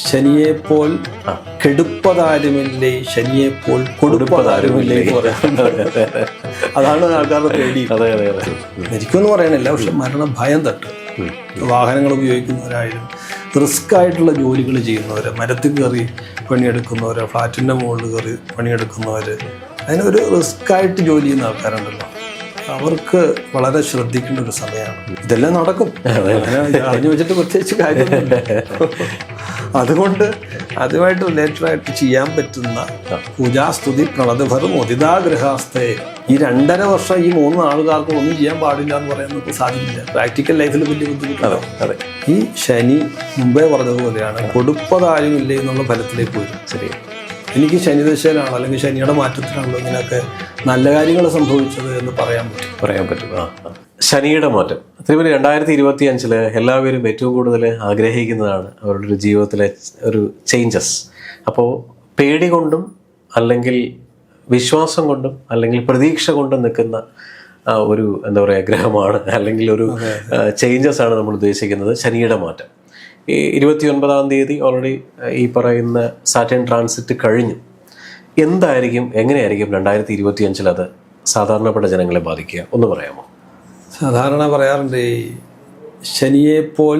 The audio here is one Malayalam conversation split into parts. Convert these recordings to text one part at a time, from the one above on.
ശനിയെപ്പോൽ കെടുപ്പതാരുമില്ലേ, ശനിയെപ്പോൽ കൊടുപ്പതാരുമില്ലേ എന്ന് പറയാറുണ്ട്. അതാണ് ആൾക്കാരുടെ പേടി. മരിക്കുമെന്ന് പറയണില്ല, പക്ഷെ മരണ ഭയം തട്ട്. വാഹനങ്ങൾ ഉപയോഗിക്കുന്നവരായാലും റിസ്ക് ആയിട്ടുള്ള ജോലികൾ ചെയ്യുന്നവർ, മരത്തിൽ കയറി പണിയെടുക്കുന്നവർ, ഫ്ലാറ്റിൻ്റെ മുകളിൽ കയറി പണിയെടുക്കുന്നവർ, അതിനൊരു റിസ്ക് ആയിട്ട് ജോലി ചെയ്യുന്ന ആൾക്കാരുണ്ടല്ലോ, അവർക്ക് വളരെ ശ്രദ്ധിക്കേണ്ട ഒരു സമയമാണ്. ഇതെല്ലാം നടക്കും, അറിഞ്ഞു വെച്ചിട്ട് പ്രത്യേകിച്ച് കാര്യമൊന്നുമില്ല. അതുകൊണ്ട് അതുമായിട്ട് റിലേറ്റഡായിട്ട് ചെയ്യാൻ പറ്റുന്ന പൂജാസ്തുതി പ്രണതഭരം ഒതിതാഗ്രഹാസ്തയെ ഈ 2.5 വർഷം ഈ 3 ആളുകാർക്ക് ഒന്നും ചെയ്യാൻ പാടില്ല എന്ന് പറയാൻ നമുക്ക് സാധിക്കില്ല. പ്രാക്ടിക്കൽ ലൈഫിൽ വലിയ ബുദ്ധിമുട്ടാണ്. ഈ ശനി മുമ്പേ പറഞ്ഞതുപോലെയാണ്, കൊടുപ്പതാരുമില്ലേ എന്നുള്ള ഫലത്തിലേക്ക് വരും. ശരി, എനിക്ക് ശനിദശയിലാണോ അല്ലെങ്കിൽ ശനിയുടെ മാറ്റത്തിലാണല്ലോ ഇങ്ങനെയൊക്കെ നല്ല കാര്യങ്ങൾ സംഭവിച്ചത് എന്ന് പറയാൻ പറ്റും. ശനിയുടെ മാറ്റം തിരുവല്ല 2025 എല്ലാവരും ഏറ്റവും കൂടുതൽ ആഗ്രഹിക്കുന്നതാണ് അവരുടെ ഒരു ജീവിതത്തിലെ ഒരു ചേഞ്ചസ്. അപ്പോൾ പേടി കൊണ്ടും അല്ലെങ്കിൽ വിശ്വാസം കൊണ്ടും അല്ലെങ്കിൽ പ്രതീക്ഷ കൊണ്ടും നിൽക്കുന്ന ഒരു എന്താ പറയുക ഗ്രഹമാണ്, അല്ലെങ്കിൽ ഒരു ചേഞ്ചസ് ആണ് നമ്മൾ ഉദ്ദേശിക്കുന്നത് ശനിയുടെ മാറ്റം. ഈ 29-ാം തീയതി ഓൾറെഡി ഈ പറയുന്ന സാറ്റേൺ ട്രാൻസിറ്റ് കഴിഞ്ഞു. എങ്ങനെയായിരിക്കും 2025 അത് സാധാരണപ്പെട്ട ജനങ്ങളെ ബാധിക്കുക ഒന്ന് പറയാമോ? സാധാരണ പറയാറുണ്ട്, ശനിയെപ്പോൽ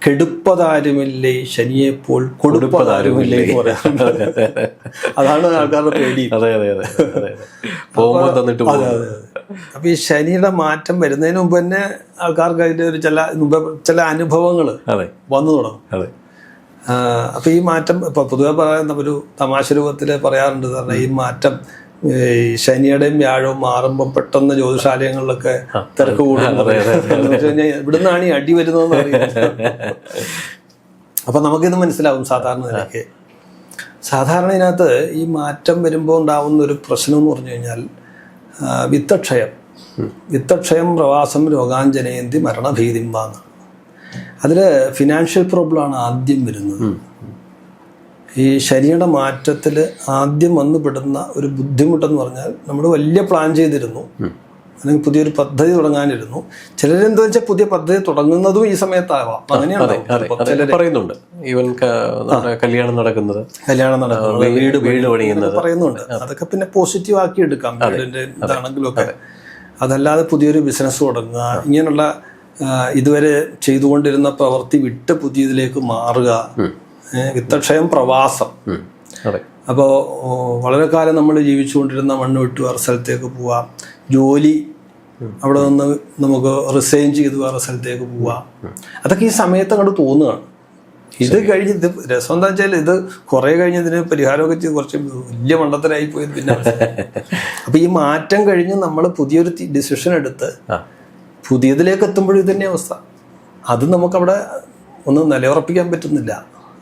കെടുപ്പതാരുമില്ലേ, ശനിയെപ്പോൽ കൊടുപ്പതാരുമില്ലേ എന്ന് പറയാറുണ്ട്. അതാണ് ആൾക്കാരുടെ പേടി. അപ്പൊ ഈ ശനിയുടെ മാറ്റം വരുന്നതിന് മുമ്പ് തന്നെ ആൾക്കാർക്ക് അതിന്റെ ഒരു ചില അനുഭവങ്ങൾ വന്നു തുടങ്ങും. അപ്പൊ ഈ മാറ്റം ഇപ്പൊ പൊതുവെ പറയുന്ന ഒരു തമാശ രൂപത്തിൽ പറയാറുണ്ട്. കാരണം ഈ മാറ്റം ശനിയുടെയും വ്യാഴവും മാറുമ്പോൾ പെട്ടെന്ന് ജ്യോതിഷാലയങ്ങളിലൊക്കെ തിരക്ക് കൂടുന്നത് ഇവിടുന്നാണ് ഈ അടി വരുന്നതെന്ന് അറിയാം. അപ്പൊ നമുക്കിത് മനസ്സിലാവും. സാധാരണ ഇതിനകത്ത് ഈ മാറ്റം വരുമ്പോൾ ഉണ്ടാവുന്ന ഒരു പ്രശ്നം എന്ന് പറഞ്ഞു കഴിഞ്ഞാൽ വിത്തക്ഷയം പ്രവാസം രോഗാഞ്ജനയന്തി മരണഭീതിമ്പാന്ന്. അതിൽ ഫിനാൻഷ്യൽ പ്രോബ്ലമാണ് ആദ്യം വരുന്നത്. ഈ ശനിയുടെ മാറ്റത്തിൽ ആദ്യം വന്നുപെടുന്ന ഒരു ബുദ്ധിമുട്ടെന്ന് പറഞ്ഞാൽ, നമ്മൾ വലിയ പ്ലാൻ ചെയ്തിരുന്നു, അല്ലെങ്കിൽ പുതിയൊരു പദ്ധതി തുടങ്ങാനിരുന്നു. ചിലരെന്താ വെച്ചാൽ പുതിയ പദ്ധതി തുടങ്ങുന്നതും ഈ സമയത്താവാം. അങ്ങനെയാണ് പറയുന്നുണ്ട്. ഈവൻ കല്യാണം നടക്കുന്നത്, വീട് പണിയുന്നത് പറയുന്നുണ്ട്. അതൊക്കെ പിന്നെ പോസിറ്റീവ് ആക്കി എടുക്കാം, വീടിന്റെ ഇതാണെങ്കിലും ഒക്കെ. അതല്ലാതെ പുതിയൊരു ബിസിനസ് തുടങ്ങുക, ഇങ്ങനെയുള്ള ഇതുവരെ ചെയ്തുകൊണ്ടിരുന്ന പ്രവൃത്തി വിട്ട് പുതിയതിലേക്ക് മാറുക, വിത്തക്ഷയം പ്രവാസം. അപ്പോൾ വളരെ കാലം നമ്മൾ ജീവിച്ചുകൊണ്ടിരുന്ന മണ്ണ് വിട്ട് വേറെ സ്ഥലത്തേക്ക് പോവാം, ജോലി അവിടെ നിന്ന് നമുക്ക് റിസൈൻ ചെയ്ത് വേറെ സ്ഥലത്തേക്ക് പോവാം. അതൊക്കെ ഈ സമയത്ത് അങ്ങോട്ട് തോന്നുകയാണ്. ഇത് കഴിഞ്ഞ് ഇത് രസം എന്താ വെച്ചാൽ, ഇത് കുറേ കഴിഞ്ഞതിന് പരിഹാരമൊക്കെ ചെയ്ത് കുറച്ച് വലിയ മണ്ടത്തരായി പോയത് പിന്നെ. അപ്പം ഈ മാറ്റം കഴിഞ്ഞ് നമ്മൾ പുതിയൊരു ഡിസിഷൻ എടുത്ത് പുതിയതിലേക്ക് എത്തുമ്പോഴും ഇത് തന്നെ അവസ്ഥ. അത് നമുക്കവിടെ ഒന്നും നിലയുറപ്പിക്കാൻ പറ്റുന്നില്ല.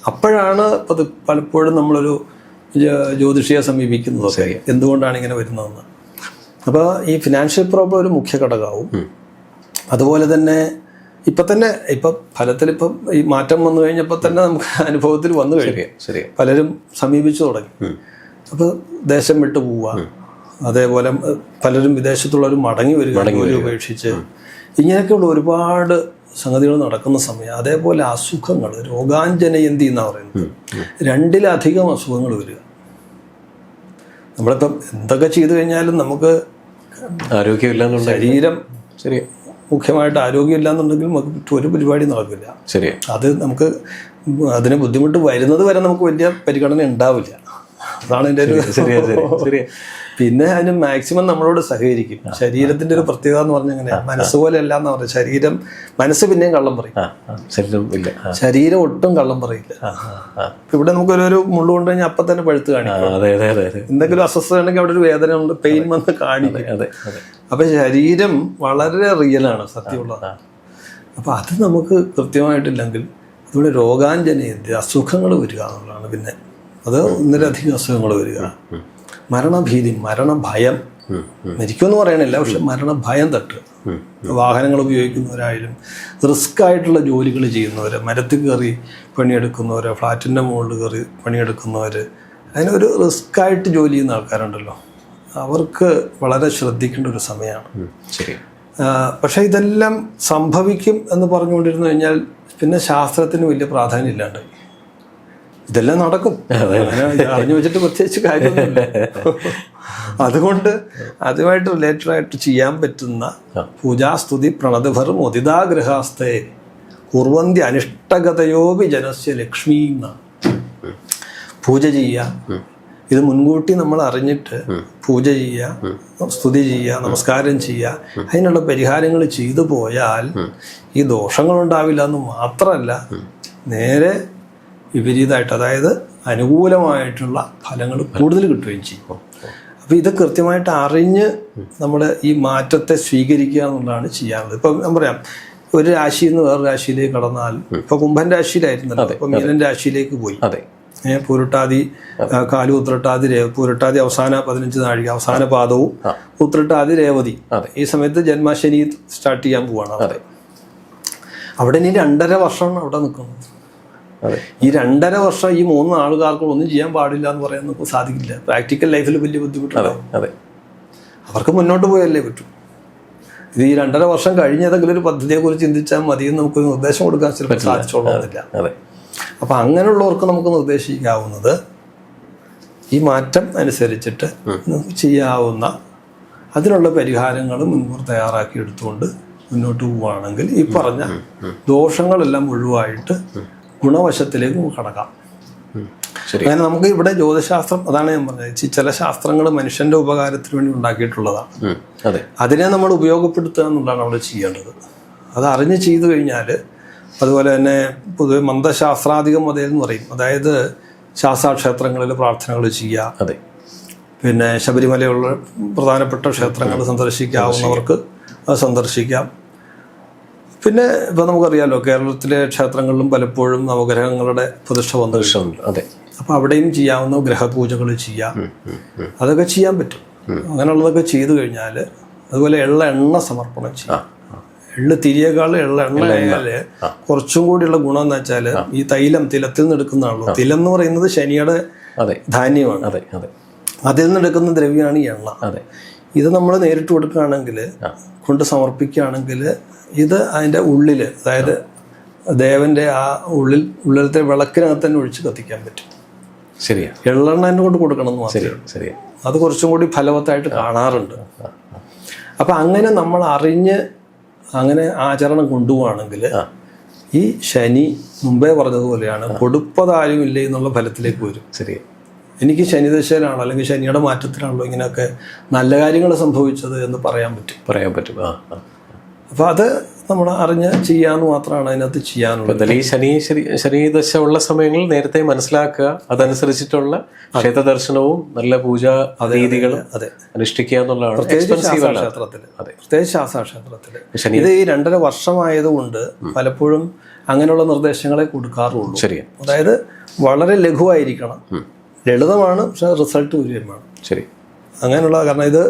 അപ്പോഴാണ് അത് പലപ്പോഴും നമ്മളൊരു ജ്യോതിഷിയെ സമീപിക്കുന്നതൊക്കെ എന്തുകൊണ്ടാണ് ഇങ്ങനെ വരുന്നതെന്ന്. അപ്പോൾ ഈ ഫിനാൻഷ്യൽ പ്രോബ്ലം ഒരു മുഖ്യ ഘടകമാവും. അതുപോലെ തന്നെ ഇപ്പം ഫലത്തിലിപ്പം ഈ മാറ്റം വന്നു കഴിഞ്ഞപ്പോൾ തന്നെ നമുക്ക് അനുഭവത്തിൽ വന്നു കഴിഞ്ഞു, പലരും സമീപിച്ചു തുടങ്ങി. അപ്പോൾ ദേശം വിട്ടു പോവുക, അതേപോലെ പലരും വിദേശത്തുള്ളവർ മടങ്ങി വരിക, ജോലി ഉപേക്ഷിച്ച്, ഇങ്ങനെയൊക്കെയുള്ള ഒരുപാട് സംഗതികൾ നടക്കുന്ന സമയം. അതേപോലെ അസുഖങ്ങൾ, രോഗാഞ്ജനയന്തി എന്നാ പറയുന്നത്, 2-ലധികം അസുഖങ്ങൾ വരിക. നമ്മളിപ്പം എന്തൊക്കെ ചെയ്തു കഴിഞ്ഞാലും നമുക്ക് ആരോഗ്യമില്ല, ശരീരം മുഖ്യമായിട്ട് ആരോഗ്യമില്ല എന്നുണ്ടെങ്കിൽ നമുക്ക് ഒരു പരിപാടി നടക്കില്ല. അത് നമുക്ക് അതിന് ബുദ്ധിമുട്ട് വരുന്നത് വരെ നമുക്ക് വലിയ പരിഗണന ഉണ്ടാവില്ല. അതാണ് എൻ്റെ ഒരു. പിന്നെ അതിന് മാക്സിമം നമ്മളോട് സഹകരിക്കും. ശരീരത്തിന്റെ ഒരു പ്രത്യേകത എന്ന് പറഞ്ഞാൽ എങ്ങനെയാ, മനസ്സുപോലെ അല്ല എന്ന് പറഞ്ഞാൽ ശരീരം, മനസ്സ് പിന്നെയും കള്ളം പറയും, ശരീരം ഒട്ടും കള്ളം പറയില്ല. ഇവിടെ നമുക്കൊരു മുള്ളു കൊണ്ട് കഴിഞ്ഞാൽ അപ്പം തന്നെ പഴുത്ത് കാണിക്കും. എന്തെങ്കിലും അസ്വസ്ഥത ഉണ്ടെങ്കിൽ അവിടെ ഒരു വേദന ഉണ്ട്, പെയിൻ വന്ന് കാണിക്കും. അപ്പൊ ശരീരം വളരെ റിയലാണ്, സത്യമുള്ളതാണ്. അപ്പൊ അത് നമുക്ക് കൃത്യമായിട്ടില്ലെങ്കിൽ അതുകൊണ്ട് രോഗാഞ്ജനയന്തി, അസുഖങ്ങൾ വരിക എന്നുള്ളതാണ്. പിന്നെ അത് 1-ലധികം അസുഖങ്ങൾ വരിക, മരണഭീതി, മരണഭയം. മരിക്കുമെന്ന് പറയണില്ല, പക്ഷെ മരണഭയം തട്ട്. വാഹനങ്ങൾ ഉപയോഗിക്കുന്നവരായാലും റിസ്ക് ആയിട്ടുള്ള ജോലികൾ ചെയ്യുന്നവർ, മരത്തിൽ കയറി പണിയെടുക്കുന്നവർ, ഫ്ലാറ്റിൻ്റെ മുകളിൽ കയറി പണിയെടുക്കുന്നവർ, അതിനൊരു റിസ്ക് ആയിട്ട് ജോലി ചെയ്യുന്ന ആൾക്കാരുണ്ടല്ലോ, അവർക്ക് വളരെ ശ്രദ്ധിക്കേണ്ട ഒരു സമയമാണ്. പക്ഷെ ഇതെല്ലാം സംഭവിക്കും എന്ന് പറഞ്ഞുകൊണ്ടിരുന്നു കഴിഞ്ഞാൽ പിന്നെ ശാസ്ത്രത്തിന് വലിയ പ്രാധാന്യം ഇല്ലാണ്ടായി. ഇതെല്ലാം നടക്കും. അങ്ങനെ അറിഞ്ഞു വെച്ചിട്ട് പ്രത്യേകിച്ച് കാര്യമൊന്നുമില്ല. അതുകൊണ്ട് അതുമായിട്ട് റിലേറ്റഡ് ആയിട്ട് ചെയ്യാൻ പറ്റുന്ന പൂജാസ്തുതി പ്രണതഭർ മുദിതാഗ്രഹാസ്തേ കുർവന്തി അനിഷ്ടഗതയോപി ജനസ്യ ലക്ഷ്മി എന്നാണ്. പൂജ ചെയ്യുക, ഇത് മുൻകൂട്ടി നമ്മൾ അറിഞ്ഞിട്ട് പൂജ ചെയ്യുക, സ്തുതി ചെയ്യുക, നമസ്കാരം ചെയ്യുക, അതിനുള്ള പരിഹാരങ്ങൾ ചെയ്തു പോയാൽ ഈ ദോഷങ്ങളുണ്ടാവില്ല എന്ന് മാത്രമല്ല, നേരെ വിപരീതമായിട്ട്, അതായത് അനുകൂലമായിട്ടുള്ള ഫലങ്ങൾ കൂടുതൽ കിട്ടുകയും ചെയ്യും. അപ്പോൾ ഇത് കൃത്യമായിട്ട് അറിഞ്ഞ് നമ്മൾ ഈ മാറ്റത്തെ സ്വീകരിക്കുക എന്നുള്ളതാണ് ചെയ്യാനുള്ളത്. ഇപ്പം ഞാൻ പറയാം, ഒരു രാശിയിൽ നിന്ന് വേറെ രാശിയിലേക്ക് കടന്നാൽ, ഇപ്പൊ കുംഭൻ രാശിയിലായിരുന്നല്ലോ, ഇപ്പൊ മീനൻ രാശിയിലേക്ക് പോയി. പൂരുട്ടാതി, കാലു, ഉത്രട്ടാതി, പൂരുട്ടാതി അവസാന 15 നാഴിക, അവസാന പാദവും, ഉത്രട്ടാതി, രേവതി. ഈ സമയത്ത് ജന്മാശനി സ്റ്റാർട്ട് ചെയ്യാൻ പോവാണ്. അവിടെ ഇനി 2.5 വർഷമാണ് അവിടെ നിൽക്കുന്നത്. ഈ 2.5 വർഷം ഈ 3 ആളുകാർക്ക് ഒന്നും ചെയ്യാൻ പാടില്ല എന്ന് പറയാൻ നമുക്ക് സാധിക്കില്ല. പ്രാക്ടിക്കൽ ലൈഫിൽ വലിയ ബുദ്ധിമുട്ടുണ്ടാവും. അവർക്ക് മുന്നോട്ട് പോയല്ലേ പറ്റൂ. ഇത് ഈ 2.5 വർഷം കഴിഞ്ഞതെങ്കിലും ഒരു പദ്ധതിയെക്കുറിച്ച് ചിന്തിച്ചാൽ മതിയെന്ന് നമുക്ക് നിർദ്ദേശം കൊടുക്കാൻ ചിലപ്പോൾ സാധിച്ചോളണമെന്നില്ല. അപ്പം അങ്ങനെയുള്ളവർക്ക് നമുക്ക് നിർദ്ദേശിക്കാവുന്നത് ഈ മാറ്റം അനുസരിച്ചിട്ട് ചെയ്യാവുന്ന അതിനുള്ള പരിഹാരങ്ങൾ മുൻകൂർ തയ്യാറാക്കി എടുത്തുകൊണ്ട് മുന്നോട്ട് പോവുകയാണെങ്കിൽ ഈ പറഞ്ഞ ദോഷങ്ങളെല്ലാം ഒഴിവായിട്ട് ഗുണവശത്തിലേക്ക് കടക്കാം. അങ്ങനെ നമുക്ക് ഇവിടെ ജ്യോതിശാസ്ത്രം, അതാണ് ഞാൻ പറഞ്ഞത്, ചില ശാസ്ത്രങ്ങൾ മനുഷ്യന്റെ ഉപകാരത്തിന് വേണ്ടി ഉണ്ടാക്കിയിട്ടുള്ളതാണ്. അതിനെ നമ്മൾ ഉപയോഗപ്പെടുത്തുക എന്നുള്ളതാണ് അവിടെ ചെയ്യേണ്ടത്. അത് അറിഞ്ഞ് ചെയ്തു കഴിഞ്ഞാൽ, അതുപോലെ തന്നെ പൊതുവെ മന്ദശാസ്ത്രാധികം മതം എന്ന് പറയും, അതായത് ശാസ്താക്ഷേത്രങ്ങളിൽ പ്രാർത്ഥനകൾ ചെയ്യുക, പിന്നെ ശബരിമലയുള്ള പ്രധാനപ്പെട്ട ക്ഷേത്രങ്ങൾ സന്ദർശിക്കാവുന്നവർക്ക് അത് സന്ദർശിക്കാം. പിന്നെ ഇപ്പം നമുക്കറിയാമല്ലോ, കേരളത്തിലെ ക്ഷേത്രങ്ങളിലും പലപ്പോഴും നവഗ്രഹങ്ങളുടെ പ്രതിഷ്ഠ വന്നിട്ടുണ്ട്. അപ്പം അവിടെയും ചെയ്യാവുന്ന ഗ്രഹപൂജകൾ ചെയ്യാം, അതൊക്കെ ചെയ്യാൻ പറ്റും. അങ്ങനെയുള്ളതൊക്കെ ചെയ്തു കഴിഞ്ഞാൽ, അതുപോലെ എണ്ണ സമർപ്പണം ചെയ്യാം. എള്ള് തിരിയേക്കാൾ എണ്ണ ആയാൽ കുറച്ചും കൂടിയുള്ള ഗുണം എന്ന് വെച്ചാൽ, ഈ തിലത്തിൽ നിന്ന് എടുക്കുന്നതാണല്ലോ. തിലം എന്ന് പറയുന്നത് ശനിയുടെ ധാന്യമാണ്. അതിൽ നിന്ന് എടുക്കുന്ന ദ്രവ്യമാണ് ഈ എണ്ണ. ഇത് നമ്മൾ നേരിട്ട് കൊടുക്കുകയാണെങ്കിൽ, കൊണ്ട് സമർപ്പിക്കുകയാണെങ്കിൽ, ഇത് അതിൻ്റെ ഉള്ളിൽ, അതായത് ദേവന്റെ ആ ഉള്ളിലത്തെ വിളക്കിനകത്ത് തന്നെ ഒഴിച്ച് കത്തിക്കാൻ പറ്റും. ശരിയാ. എള്ളെണ്ണ തന്നെ കൊണ്ട് കൊടുക്കണം എന്ന് മാത്രമേ. അത് കുറച്ചും കൂടി ഫലവത്തായിട്ട് കാണാറുണ്ട്. അപ്പം അങ്ങനെ നമ്മൾ അറിഞ്ഞ് അങ്ങനെ ആചരണം കൊണ്ടുപോവാണെങ്കിൽ ഈ ശനി മുമ്പേ പറഞ്ഞതുപോലെയാണ്, കൊടുപ്പതാരും ഇല്ലേ എന്നുള്ള ഫലത്തിലേക്ക് വരും. ശരിയാ. എനിക്ക് ശനിദശയിലാണോ അല്ലെങ്കിൽ ശനിയുടെ മാറ്റത്തിലാണല്ലോ ഇങ്ങനെയൊക്കെ നല്ല കാര്യങ്ങൾ സംഭവിച്ചത് എന്ന് പറയാൻ പറ്റും. അപ്പോൾ അത് നമ്മൾ അറിഞ്ഞ് ചെയ്യാന്ന് മാത്രമാണ് അതിനകത്ത് ചെയ്യാനുള്ളത്. ഈ ശനി ദശ ഉള്ള സമയങ്ങളിൽ നേരത്തെ മനസ്സിലാക്കുക, അതനുസരിച്ചിട്ടുള്ള ക്ഷേത്ര ദർശനവും നല്ല പൂജാ രീതികളും അനുഷ്ഠിക്കുക എന്നുള്ളതാണ്. പ്രത്യേകിച്ച് ശാസ്താക്ഷേത്രത്തിൽ ഇത് ഈ 2.5 വർഷമായതുകൊണ്ട് പലപ്പോഴും അങ്ങനെയുള്ള നിർദ്ദേശങ്ങളെ കൊടുക്കാറുള്ളൂ. ശരി. അതായത് വളരെ ലഘുവായിരിക്കണം, ലളിതമാണ്, പക്ഷെ റിസൾട്ട് ഉയരമാണ്. ശരി. അങ്ങനെയുള്ള, കാരണം ഇത്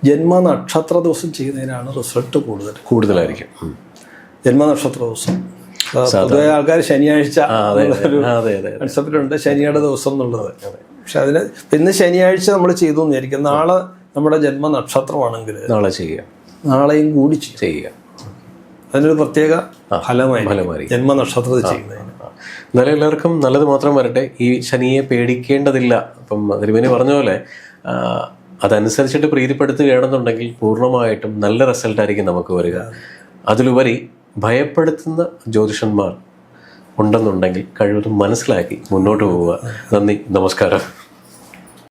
ജന്മനക്ഷത്ര ദിവസം ചെയ്യുന്നതിനാണ് റിസൾട്ട് കൂടുതലായിരിക്കും. ജന്മനക്ഷത്ര ദിവസം പൊതുവെ ആൾക്കാർ ശനിയാഴ്ച കൺസെപ്റ്റുണ്ട്, ശനിയുടെ ദിവസം എന്നുള്ളത്. പക്ഷെ അതിന് ഇന്ന് ശനിയാഴ്ച നമ്മൾ ചെയ്തു എന്ന് വിചാരിക്കും, നാളെ നമ്മുടെ ജന്മനക്ഷത്രമാണെങ്കിൽ നാളെയും കൂടി ചെയ്യുക. അതിനൊരു പ്രത്യേക ഫലമായി ജന്മനക്ഷത്രത്തിൽ ചെയ്യുന്നതിന്. എന്നാലും എല്ലാവർക്കും നല്ലത് മാത്രം വരട്ടെ. ഈ ശനിയെ പേടിക്കേണ്ടതില്ല. അപ്പം തിരുമേനി പറഞ്ഞ പോലെ അതനുസരിച്ചിട്ട് പ്രീതിപ്പെടുത്തുകയാണെന്നുണ്ടെങ്കിൽ പൂർണ്ണമായിട്ടും നല്ല റിസൾട്ടായിരിക്കും നമുക്ക് വരിക. അതിലുപരി ഭയപ്പെടുത്തുന്ന ജ്യോതിഷന്മാർ ഉണ്ടെന്നുണ്ടെങ്കിൽ കഴിവതും മനസ്സിലാക്കി മുന്നോട്ട് പോവുക. നന്ദി, നമസ്കാരം.